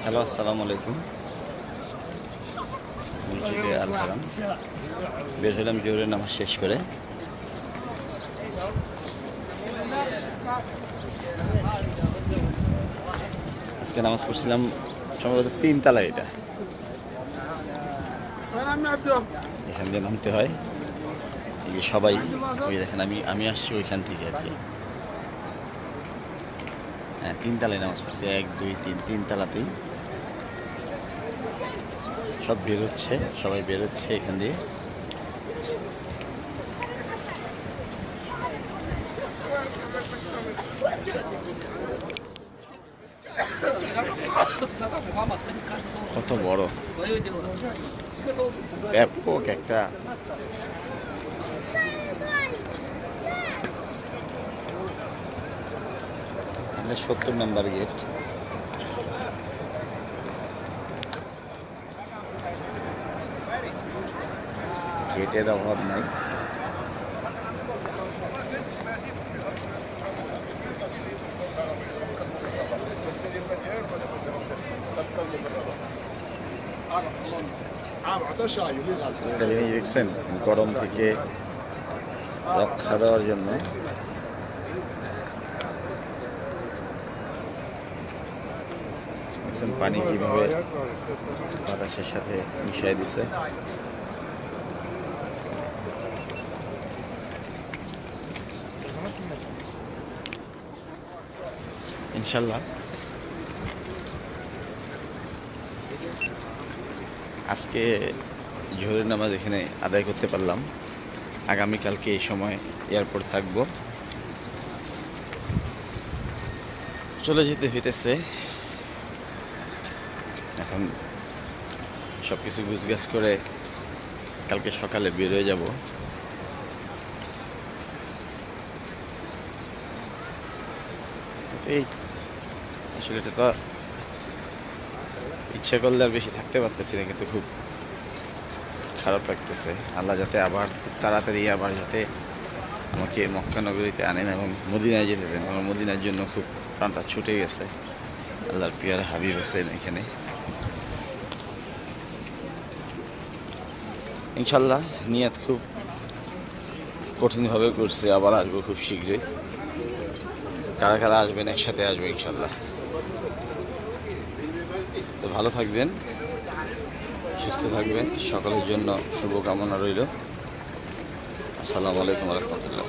Hello, আসসালামু আলাইকুম। মসজিদে আল হারাম বের হলাম জোহরের নামাজ শেষ করে। আজকে নামাজ পড়ছিলাম সম্ভবত 3 তলা। এটা এখান দিয়ে নামতে হয়। এই যে সবাই ওই দেখেন, আমি আসছি ওইখান থেকে আর কি। হ্যাঁ, 3 তলায় নামাজ পড়ছি। 1 2 3, 3 তলাতেই সব বেরোচ্ছে, সবাই বেরোচ্ছে এখান দিয়ে। কত বড় ব্যাপক একটা এটা 70 নম্বর গেট। গেটের অভাব নাই। দেখছেন, গরম থেকে রক্ষা দেওয়ার জন্য দেখছেন পানি কিভাবে বাতাসের সাথে মিশিয়ে দিচ্ছে। ইনশাল্লাহ আজকে জোহরের নামাজ এখানে আদায় করতে পারলাম। আগামীকালকে এই সময় এয়ারপোর্ট থাকবো। চলে যেতে হইতেছে। এখন সব কিছু গুছগাছ করে কালকে সকালে বের হয়ে যাব। এই আসলে এটা তো ইচ্ছা করলে আর বেশি থাকতে পারতেছি না, কিন্তু খুব খারাপ লাগতেছে। আল্লাহ যাতে আবার খুব তাড়াতাড়ি আবার যাতে আমাকে মক্কা নগরীতে আনেন এবং মদিনায় যেতে দেন। আমার মদিনার জন্য খুব প্রাণটা ছুটে গেছে। আল্লাহর পিয়ার হাবিব হোসেন এখানে। ইনশাল্লাহ নিয়াত খুব কঠিনভাবে করছে, আবার আসবো খুব শীঘ্রই। কারা কারা আসবেন, একসাথে আসবো ইনশাল্লাহ। তো ভালো থাকবেন, সুস্থ থাকবেন। সকলের জন্য শুভকামনা রইল। আসসালামু আলাইকুম ওয়া রাহমাতুল্লাহ।